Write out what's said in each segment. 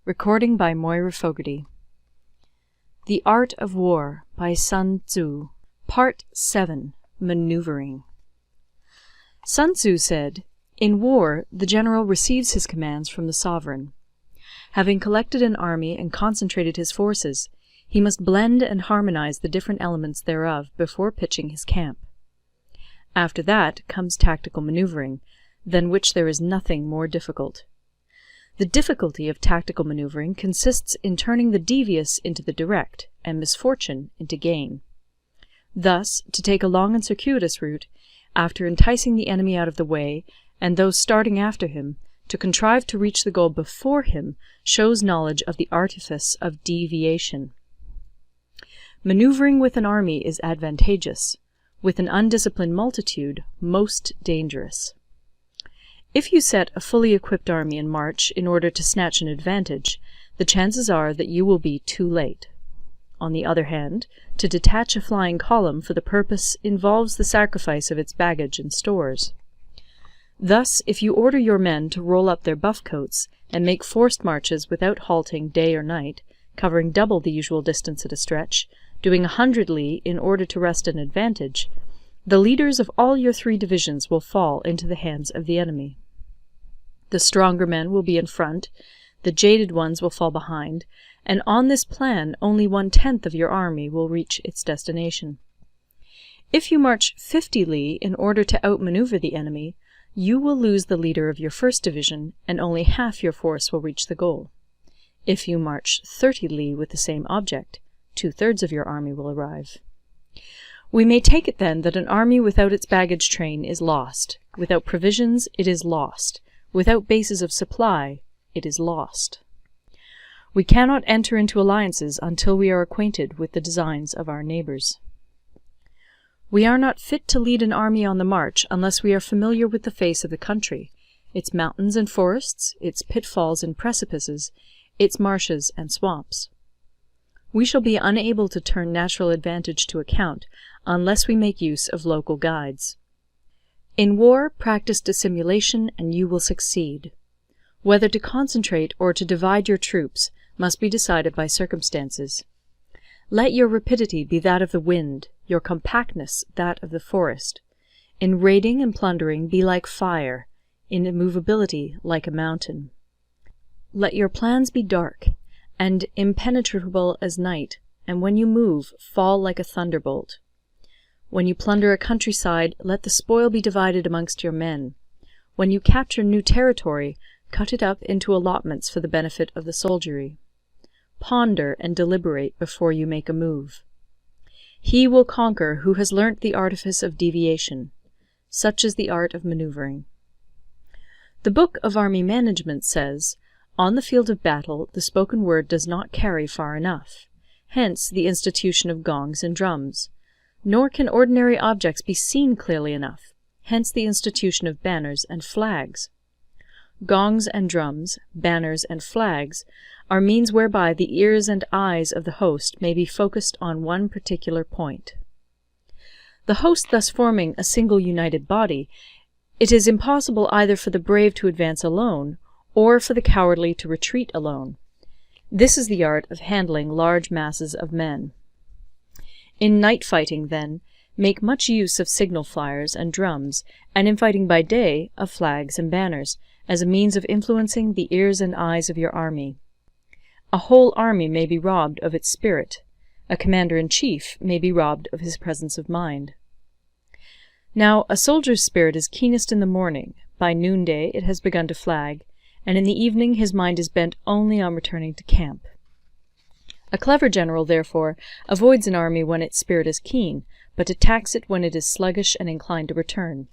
Recording by Moira Fogarty. The Art of War by Sun Tzu. Part 7. Maneuvering. Sun Tzu said, "In war, the general receives his commands from the sovereign. Having collected an army and concentrated his forces, he must blend and harmonize the different elements thereof before pitching his camp. After that comes tactical maneuvering, than which there is nothing more difficult. The difficulty of tactical maneuvering consists in turning the devious into the direct, and misfortune into gain. Thus, to take a long and circuitous route, after enticing the enemy out of the way, and those starting after him, to contrive to reach the goal before him, shows knowledge of the artifice of deviation. Maneuvering with an army is advantageous, with an undisciplined multitude most dangerous. If you set a fully equipped army in march in order to snatch an advantage, the chances are that you will be too late. On the other hand, to detach a flying column for the purpose involves the sacrifice of its baggage and stores. Thus, if you order your men to roll up their buff coats and make forced marches without halting day or night, covering double the usual distance at a stretch, doing 100 li in order to wrest an advantage, the leaders of all your 3 divisions will fall into the hands of the enemy. The stronger men will be in front, the jaded ones will fall behind, and on this plan only 1/10 of your army will reach its destination. If you march 50 li in order to outmaneuver the enemy, you will lose the leader of your 1st division, and only half your force will reach the goal. If you march 30 li with the same object, 2/3 of your army will arrive. We may take it then that an army without its baggage train is lost. Without provisions, it is lost. Without bases of supply, it is lost. We cannot enter into alliances until we are acquainted with the designs of our neighbours. We are not fit to lead an army on the march unless we are familiar with the face of the country, its mountains and forests, its pitfalls and precipices, its marshes and swamps. We shall be unable to turn natural advantage to account unless we make use of local guides. In war, practice dissimulation and you will succeed. Whether to concentrate or to divide your troops must be decided by circumstances. Let your rapidity be that of the wind, your compactness that of the forest. In raiding and plundering be like fire, in immovability like a mountain. Let your plans be dark, and impenetrable as night, and when you move, fall like a thunderbolt. When you plunder a countryside, let the spoil be divided amongst your men. When you capture new territory, cut it up into allotments for the benefit of the soldiery. Ponder and deliberate before you make a move. He will conquer who has learnt the artifice of deviation. Such is the art of maneuvering. The Book of Army Management says, "On the field of battle, the spoken word does not carry far enough. Hence the institution of gongs and drums. Nor can ordinary objects be seen clearly enough. Hence the institution of banners and flags. Gongs and drums, banners and flags, are means whereby the ears and eyes of the host may be focused on one particular point. The host thus forming a single united body, it is impossible either for the brave to advance alone, or for the cowardly to retreat alone. This is the art of handling large masses of men. In night fighting, then, make much use of signal flyers and drums, and in fighting by day, of flags and banners, as a means of influencing the ears and eyes of your army. A whole army may be robbed of its spirit. A commander-in-chief may be robbed of his presence of mind. Now, a soldier's spirit is keenest in the morning, by noonday it has begun to flag, and in the evening his mind is bent only on returning to camp. A clever general, therefore, avoids an army when its spirit is keen, but attacks it when it is sluggish and inclined to return.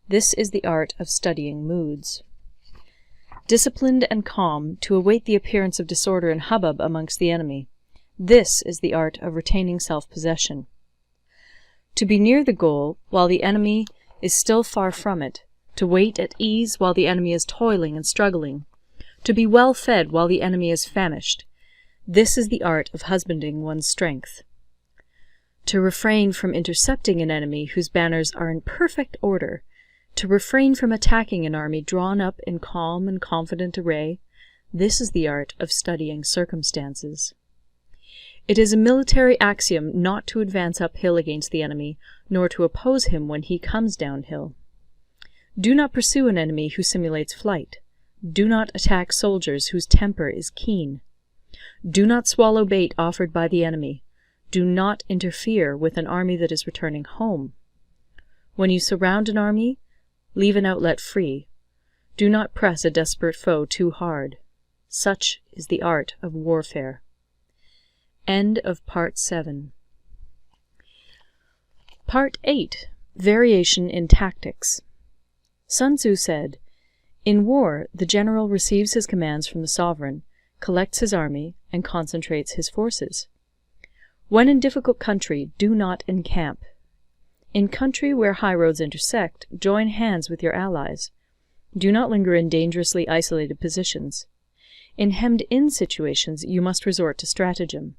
This is the art of studying moods. Disciplined and calm, to await the appearance of disorder and hubbub amongst the enemy. This is the art of retaining self-possession. To be near the goal, while the enemy is still far from it, to wait at ease while the enemy is toiling and struggling, to be well fed while the enemy is famished. This is the art of husbanding one's strength. To refrain from intercepting an enemy whose banners are in perfect order, to refrain from attacking an army drawn up in calm and confident array, This is the art of studying circumstances. It is a military axiom not to advance uphill against the enemy, nor to oppose him when he comes downhill. Do not pursue an enemy who simulates flight. Do not attack soldiers whose temper is keen. Do not swallow bait offered by the enemy. Do not interfere with an army that is returning home. When you surround an army, leave an outlet free. Do not press a desperate foe too hard. Such is the art of warfare. End of Part 7. Part 8. Variation in Tactics. Sun Tzu said, "In war, the general receives his commands from the sovereign, collects his army, and concentrates his forces. When in difficult country, do not encamp. In country where high roads intersect, join hands with your allies. Do not linger in dangerously isolated positions. In hemmed-in situations, you must resort to stratagem.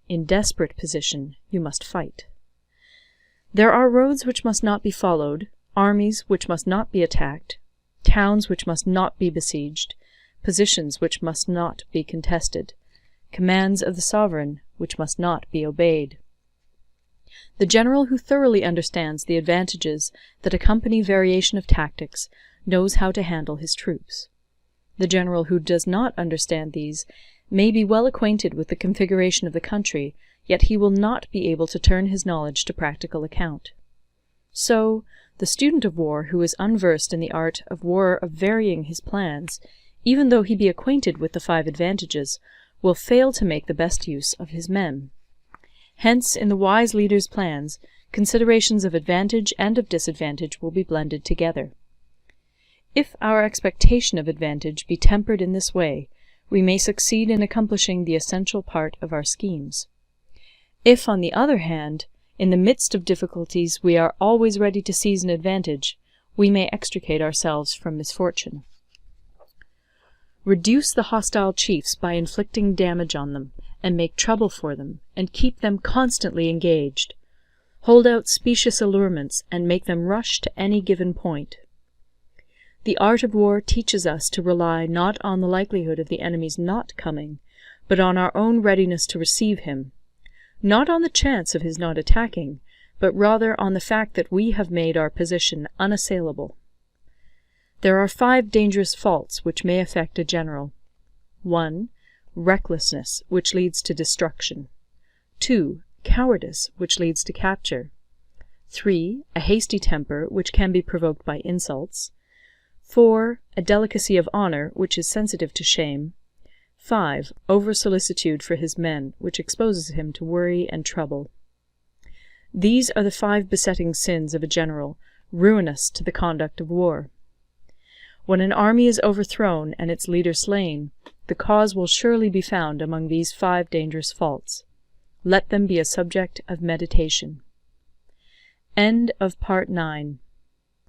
In desperate position, you must fight. There are roads which must not be followed, armies which must not be attacked, towns which must not be besieged, positions which must not be contested, commands of the sovereign which must not be obeyed." The general who thoroughly understands the advantages that accompany variation of tactics knows how to handle his troops. The general who does not understand these may be well acquainted with the configuration of the country, yet he will not be able to turn his knowledge to practical account. So, the student of war who is unversed in the art of war of varying his plans, even though he be acquainted with the 5 advantages, will fail to make the best use of his men. Hence, in the wise leader's plans, considerations of advantage and of disadvantage will be blended together. If our expectation of advantage be tempered in this way, we may succeed in accomplishing the essential part of our schemes. If, on the other hand, in the midst of difficulties we are always ready to seize an advantage, we may extricate ourselves from misfortune. Reduce the hostile chiefs by inflicting damage on them, and make trouble for them, and keep them constantly engaged. Hold out specious allurements, and make them rush to any given point. The art of war teaches us to rely not on the likelihood of the enemy's not coming, but on our own readiness to receive him, not on the chance of his not attacking, but rather on the fact that we have made our position unassailable. There are 5 dangerous faults which may affect a general. 1. Recklessness, which leads to destruction. 2. Cowardice, which leads to capture. 3. A hasty temper, which can be provoked by insults. 4. A delicacy of honor, which is sensitive to shame. 5. Over-solicitude for his men, which exposes him to worry and trouble. These are the 5 besetting sins of a general, ruinous to the conduct of war. When an army is overthrown and its leader slain, the cause will surely be found among these 5 dangerous faults. Let them be a subject of meditation. End of Part 9.